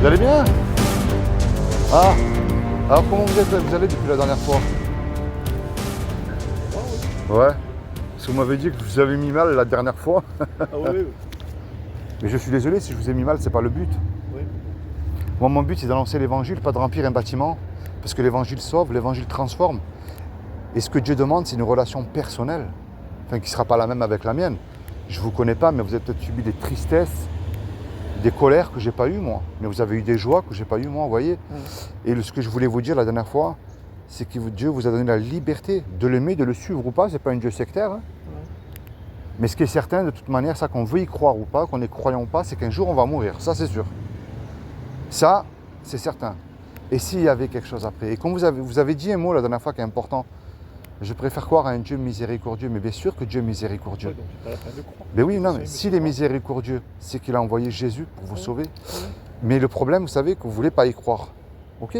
Vous allez bien? Ah, alors comment vous allez depuis la dernière fois? Ouais, parce que vous m'avez dit que vous avez mis mal la dernière fois. Ah oui. Mais je suis désolé, si je vous ai mis mal, c'est pas le but. Oui. Moi, mon but, c'est d'annoncer l'évangile, pas de remplir un bâtiment. Parce que l'évangile sauve, l'évangile transforme. Et ce que Dieu demande, c'est une relation personnelle. Enfin, qui ne sera pas la même avec la mienne. Je ne vous connais pas, mais vous avez peut-être subi des tristesses, des colères que je n'ai pas eues, moi. Mais vous avez eu des joies que je n'ai pas eues, moi, vous voyez. Et ce que je voulais vous dire la dernière fois, c'est que Dieu vous a donné la liberté de l'aimer, de le suivre ou pas. Ce n'est pas un Dieu sectaire. Hein. Mais ce qui est certain, de toute manière, ça qu'on veut y croire ou pas, qu'on est croyant ou pas, c'est qu'un jour on va mourir. Ça, c'est sûr. Ça, c'est certain. Et s'il y avait quelque chose après? Et comme vous avez dit un mot la dernière fois qui est important, je préfère croire à un Dieu miséricordieux. Mais bien sûr que Dieu est miséricordieux. Ouais, donc c'est pas la peine de croire. Mais oui, non, mais s'il est miséricordieux, c'est qu'il a envoyé Jésus pour vous sauver. Ouais. Mais le problème, vous savez, que vous ne voulez pas y croire. Ok.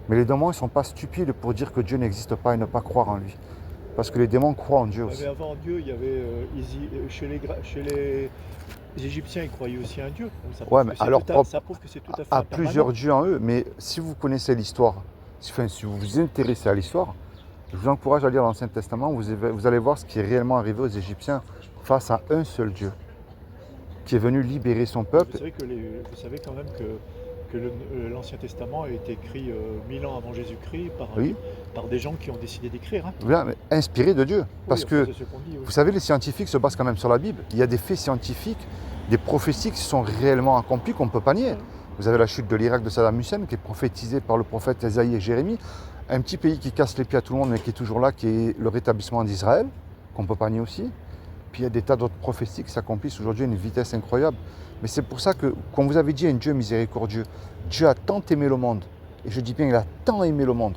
Mais les démons, ils ne sont pas stupides pour dire que Dieu n'existe pas et ne pas croire en lui. Parce que les démons croient en Dieu aussi. Mais avant Dieu, il y avait chez les Égyptiens, ils croyaient aussi à un Dieu. Donc, Ouais, mais alors ça prouve que c'est tout à fait à impermanent. plusieurs dieux en eux. Mais si vous connaissez l'histoire, si vous vous intéressez à l'histoire, je vous encourage à lire l'Ancien Testament. Vous allez voir ce qui est réellement arrivé aux Égyptiens face à un seul Dieu qui est venu libérer son peuple. Vous savez quand même que l'Ancien Testament a été écrit 1000 ans avant Jésus-Christ par des gens qui ont décidé d'écrire. Hein. Bien, mais inspiré de Dieu. Parce Oui, que, c'est ce qu'on dit, oui. vous savez, les scientifiques se basent quand même sur la Bible. Il y a des faits scientifiques, des prophéties qui sont réellement accomplies qu'on ne peut pas nier. Vous avez la chute de l'Irak de Saddam Hussein qui est prophétisée par le prophète Ésaïe et Jérémie. Un petit pays qui casse les pieds à tout le monde mais qui est toujours là, qui est le rétablissement d'Israël, qu'on ne peut pas nier aussi. Puis il y a des tas d'autres prophéties qui s'accomplissent aujourd'hui à une vitesse incroyable. Mais c'est pour ça que, comme vous avez dit, un Dieu miséricordieux, Dieu a tant aimé le monde, et je dis bien, il a tant aimé le monde,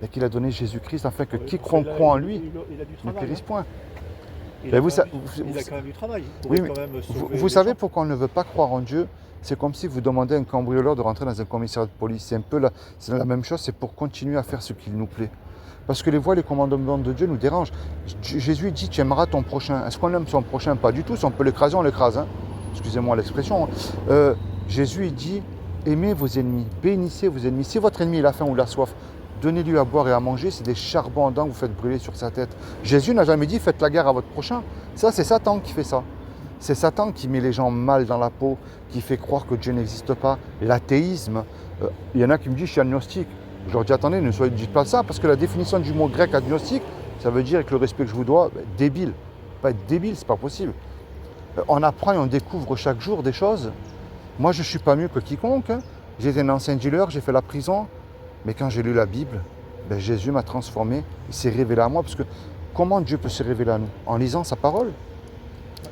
et qu'il a donné Jésus-Christ afin que quiconque croit en lui ne périsse point. Il a quand même du travail. Oui, mais vous savez pourquoi on ne veut pas croire en Dieu? C'est comme si vous demandez à un cambrioleur de rentrer dans un commissariat de police. C'est la même chose, c'est pour continuer à faire ce qu'il nous plaît. Parce que les voies, les commandements de Dieu nous dérangent. Jésus dit, tu aimeras ton prochain. Est-ce qu'on aime son prochain? Pas du tout. Si on peut l'écraser, on l'écrase. Hein. Excusez-moi l'expression. Jésus il dit, aimez vos ennemis, bénissez vos ennemis. Si votre ennemi il a faim ou il a soif, donnez-lui à boire et à manger. C'est des charbons ardents que vous faites brûler sur sa tête. Jésus n'a jamais dit, faites la guerre à votre prochain. Ça, c'est Satan qui fait ça. C'est Satan qui met les gens mal dans la peau, qui fait croire que Dieu n'existe pas. L'athéisme. Il y en a qui me disent, je suis agnostique. Je leur dis, attendez, ne dites pas ça, parce que la définition du mot grec agnostique, ça veut dire, avec le respect que je vous dois, débile. Pas être débile, c'est pas possible. On apprend et on découvre chaque jour des choses. Moi, je ne suis pas mieux que quiconque. Hein. J'étais un ancien dealer, j'ai fait la prison. Mais quand j'ai lu la Bible, Jésus m'a transformé. Il s'est révélé à moi. Parce que comment Dieu peut se révéler à nous? En lisant sa parole.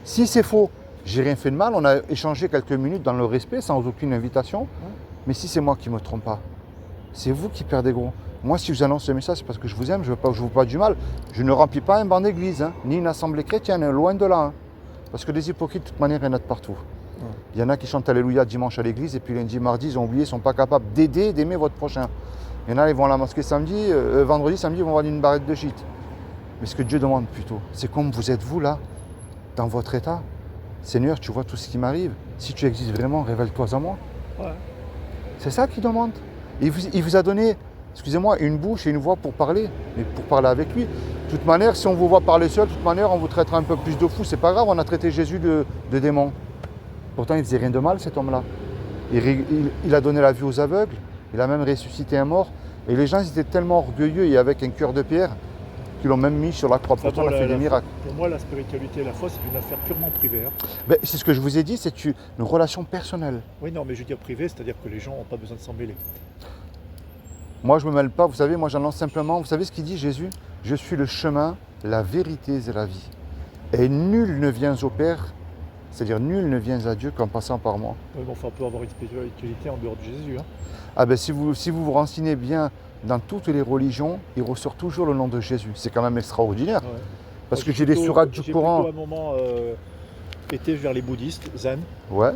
Si c'est faux, j'ai rien fait de mal. On a échangé quelques minutes dans le respect, sans aucune invitation. Mais si c'est moi qui ne me trompe pas, c'est vous qui perdez gros. Moi, si je vous annonce ce message, c'est parce que je vous aime, je ne vous veux pas du mal. Je ne remplis pas un banc d'église, hein, ni une assemblée chrétienne, hein, loin de là. Hein. Parce que des hypocrites, de toute manière, il y en a de partout. Il y en a qui chantent Alléluia dimanche à l'église, et puis lundi, mardi, ils ont oublié, ils ne sont pas capables d'aider, d'aimer votre prochain. Il y en a, ils vont à la mosquée vendredi, samedi, ils vont voir une barrette de shit. Mais ce que Dieu demande plutôt, c'est comme vous êtes vous là, dans votre état. Seigneur, tu vois tout ce qui m'arrive. Si tu existes vraiment, révèle-toi à moi. Ouais. C'est ça qu'il demande. Il vous a donné, excusez-moi, une bouche et une voix pour parler, mais pour parler avec lui. De toute manière, si on vous voit parler seul, de toute manière, on vous traitera un peu plus de fou. C'est pas grave, on a traité Jésus de démon. Pourtant, il faisait rien de mal, cet homme-là. Il a donné la vue aux aveugles, il a même ressuscité un mort. Et les gens ils étaient tellement orgueilleux et avec un cœur de pierre qu'ils l'ont même mis sur la croix. Pourtant, il a fait des miracles. Pour moi, la spiritualité et la foi, c'est une affaire purement privée. Hein. C'est ce que je vous ai dit, c'est une relation personnelle. Oui, non, mais je veux dire privée, c'est-à-dire que les gens n'ont pas besoin de s'en mêler. Moi, je ne me mêle pas, vous savez, moi j'annonce simplement, vous savez ce qu'il dit Jésus? Je suis le chemin, la vérité et la vie. Et nul ne vient au Père, c'est-à-dire nul ne vient à Dieu qu'en passant par moi. Oui, mais enfin, on peut avoir une spiritualité en dehors de Jésus. Hein. Ah si vous vous renseignez bien dans toutes les religions, il ressort toujours le nom de Jésus. C'est quand même extraordinaire. Ouais. Parce que j'ai des sourates du Coran. J'ai plutôt à un moment été vers les bouddhistes, zen. Ouais,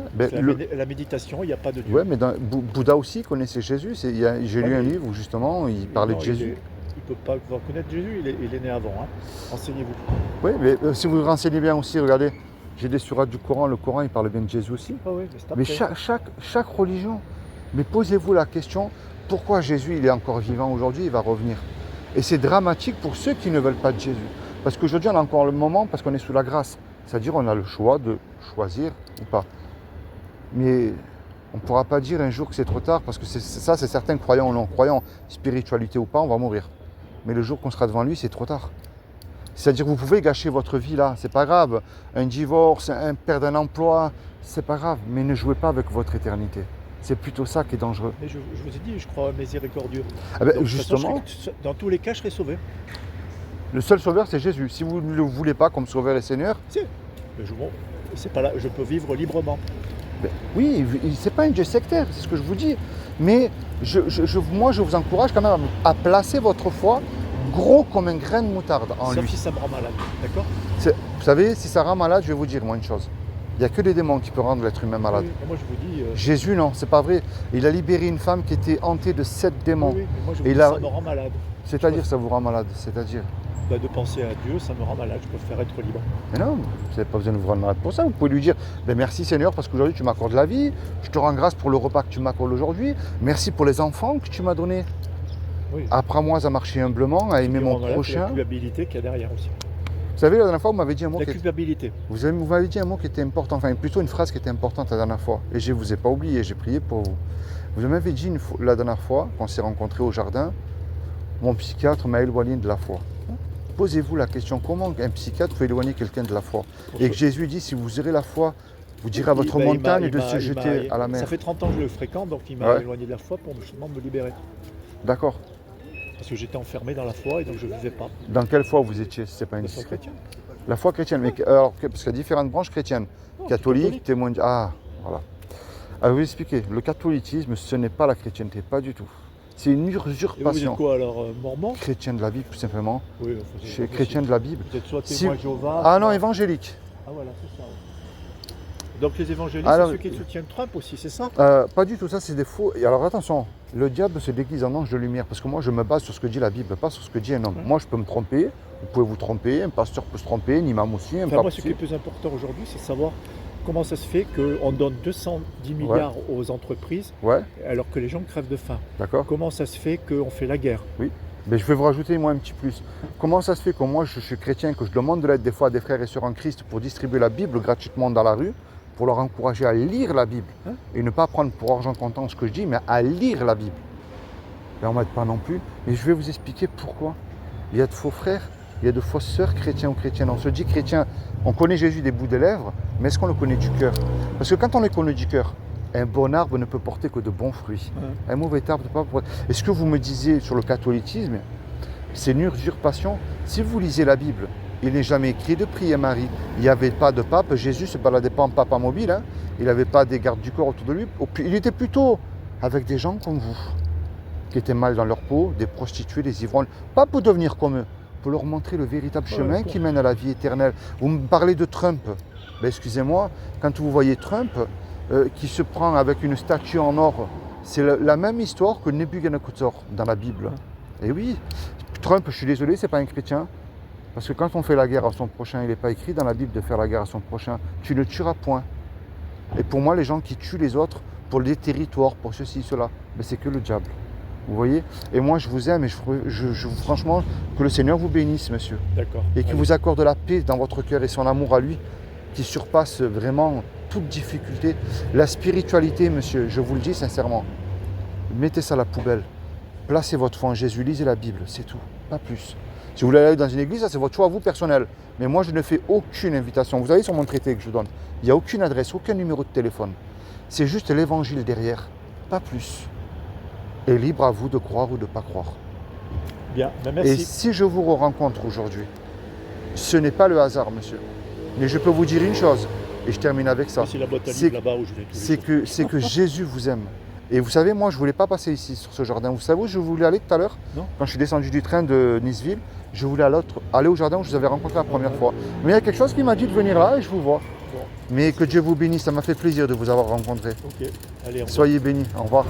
la méditation, il n'y a pas de Dieu. Ouais, mais Bouddha aussi connaissait Jésus. J'ai lu un livre où justement il parlait de Jésus. Il ne peut pas connaître Jésus, il est né avant. Hein. Renseignez-vous. Oui, mais si vous vous renseignez bien aussi, regardez, j'ai des sourates du Coran. Le Coran, il parle bien de Jésus aussi. Ah oui, mais chaque religion, Mais posez-vous la question, pourquoi Jésus il est encore vivant aujourd'hui, il va revenir. Et c'est dramatique pour ceux qui ne veulent pas de Jésus. Parce qu'aujourd'hui on a encore le moment, parce qu'on est sous la grâce. C'est-à-dire on a le choix de choisir ou pas. Mais on ne pourra pas dire un jour que c'est trop tard, parce que c'est certains croyants ou non-croyants, spiritualité ou pas, on va mourir. Mais le jour qu'on sera devant lui, c'est trop tard. C'est-à-dire que vous pouvez gâcher votre vie là, c'est pas grave. Un divorce, un perdre un emploi, c'est pas grave. Mais ne jouez pas avec votre éternité. C'est plutôt ça qui est dangereux. Mais je vous ai dit, je crois miséricordieux. Ah ben, Donc, justement, dans tous les cas, je serai sauvé. le seul sauveur, c'est Jésus. Si vous ne le voulez pas comme sauveur et Seigneur, Si. Mais c'est pas là, je peux vivre librement. ben, oui, c'est pas un Dieu sectaire, c'est ce que je vous dis. Mais moi, je vous encourage quand même à placer votre foi gros comme un grain de moutarde en Sauf lui. si ça me rend malade, d'accord? Vous savez, si ça rend malade, je vais vous dire moi une chose. Il n'y a que les démons qui peuvent rendre l'être humain malade. Oui, mais moi je vous dis. Jésus, non, c'est pas vrai. Il a libéré une femme qui était hantée de 7 démons. Oui, mais moi je vous Et dis, là- ça me rend malade. C'est-à-dire, ça vous rend malade. C'est-à-dire. Bah, de penser à Dieu, ça me rend malade. Je préfère être libre. Mais non, vous n'avez pas besoin de vous rendre malade pour ça. Vous pouvez lui dire ben merci Seigneur parce qu'aujourd'hui tu m'accordes la vie. Je te rends grâce pour le repas que tu m'accordes aujourd'hui. Merci pour les enfants que tu m'as donnés. Oui. Apprends-moi à marcher humblement, à aimer Ce qui mon rend malade, c'est la prochain. culpabilité qu'il y a derrière aussi. Vous savez, la dernière fois, vous m'avez dit un mot La qui culpabilité. vous m'avez dit un mot qui était important, enfin plutôt une phrase qui était importante la dernière fois. Et je ne vous ai pas oublié, j'ai prié pour vous. Vous m'avez dit la dernière fois, quand on s'est rencontrés au jardin, mon psychiatre m'a éloigné de la foi. Posez-vous la question, comment un psychiatre peut éloigner quelqu'un de la foi? Et que Jésus dit, si vous aurez la foi, vous direz à votre montagne de se jeter à la mer. Ça fait 30 ans que je le fréquente, donc il m'a Ouais. éloigné de la foi pour justement me libérer. D'accord. Parce que j'étais enfermé dans la foi et donc je ne vivais pas. Dans quelle foi vous étiez, si ce n'est pas La foi indiscret? chrétienne. La foi chrétienne, mais alors, parce qu'il y a différentes branches chrétiennes. Non, Catholique, catholique. témoin. Ah, voilà. Alors, je vais vous expliquer. Le catholicisme, ce n'est pas la chrétienté, pas du tout. C'est une Et vous êtes usurpation. quoi alors, mormon? Chrétien de la Bible, tout simplement. Oui, enfin, Je c'est suis pas chrétien possible. de la Bible. Vous êtes soit Si- témoin Jéhovah. Ah soit- non, évangélique. Ah voilà, c'est ça. Ouais. Donc les évangélistes, Alors- c'est ceux qui soutiennent Trump aussi, c'est ça? Pas du tout, ça c'est des faux. Et alors attention, le diable se déguise en ange de lumière, parce que moi je me base sur ce que dit la Bible, pas sur ce que dit un homme. Ouais. Moi je peux me tromper, vous pouvez vous tromper, un pasteur peut se tromper, un imam aussi, un Enfin, pape moi, ce qui est aussi. plus important aujourd'hui, c'est de savoir comment ça se fait qu'on donne 210 milliards aux entreprises Ouais, alors que les gens crèvent de faim. d'accord. Comment ça se fait qu'on fait la guerre? Mais je vais vous rajouter moi un petit plus. Comment ça se fait que moi je suis chrétien, que je demande de l'aide des fois à des frères et sœurs en Christ pour distribuer la Bible gratuitement dans la rue, pour leur encourager à lire la Bible Hein? et ne pas prendre pour argent comptant ce que je dis, mais à lire la Bible. Et on ne m'aide pas non plus. Mais je vais vous expliquer pourquoi. Il y a de faux frères, il y a de fausses sœurs chrétiens ou chrétiennes. On se dit chrétien, on connaît Jésus des bouts des lèvres, mais est-ce qu'on le connaît du cœur? Parce que quand on le connaît du cœur, un bon arbre ne peut porter que de bons fruits. Un mauvais arbre ne peut pas porter. Et ce que vous me disiez sur le catholicisme, c'est une usurpation. Si vous lisez la Bible, il n'est jamais écrit de prier Marie. Il n'y avait pas de pape. Jésus ne se baladait pas en papa mobile. Hein. Il n'avait pas des gardes du corps autour de lui. Il était plutôt avec des gens comme vous, qui étaient mal dans leur peau, des prostituées, des ivrognes. Pas pour devenir comme eux, pour leur montrer le véritable chemin qui mène à la vie éternelle. Vous me parlez de Trump. Ben, excusez-moi, quand vous voyez Trump qui se prend avec une statue en or, c'est la même histoire que Nebuchadnezzar dans la Bible. Et oui, Trump, je suis désolé, c'est pas un chrétien. Parce que quand on fait la guerre à son prochain, il n'est pas écrit dans la Bible de faire la guerre à son prochain. Tu ne tueras point. Et pour moi, les gens qui tuent les autres pour des territoires, pour ceci, cela, ben c'est que le diable. Vous voyez? Et moi, je vous aime et franchement, que le Seigneur vous bénisse, monsieur. D'accord. Et qu'il Allez. vous accorde la paix dans votre cœur et son amour à lui, qui surpasse vraiment toute difficulté. La spiritualité, monsieur, je vous le dis sincèrement, mettez ça à la poubelle. Placez votre foi en Jésus, lisez la Bible, c'est tout, pas plus. Si vous voulez aller dans une église, ça c'est votre choix à vous personnel. Mais moi, je ne fais aucune invitation. Vous avez sur mon traité que je donne, il n'y a aucune adresse, aucun numéro de téléphone. C'est juste l'évangile derrière, pas plus. Et libre à vous de croire ou de ne pas croire. Bien, ben Et merci. si je vous rencontre aujourd'hui, ce n'est pas le hasard, monsieur. Mais je peux vous dire une chose, et je termine avec ça. C'est la boîte à C'est- livres là-bas où je vais tous les jours. C'est que Jésus vous aime. Et vous savez, moi, je ne voulais pas passer ici, sur ce jardin. Vous savez où je voulais aller tout à l'heure? Non. Quand je suis descendu du train de Niceville, je voulais aller au jardin où je vous avais rencontré la première fois. Mais il y a quelque chose qui m'a dit de venir là et je vous vois. Bon, Mais que Dieu vous bénisse, ça m'a fait plaisir de vous avoir rencontré. ok. Allez, on Soyez bénis, au revoir.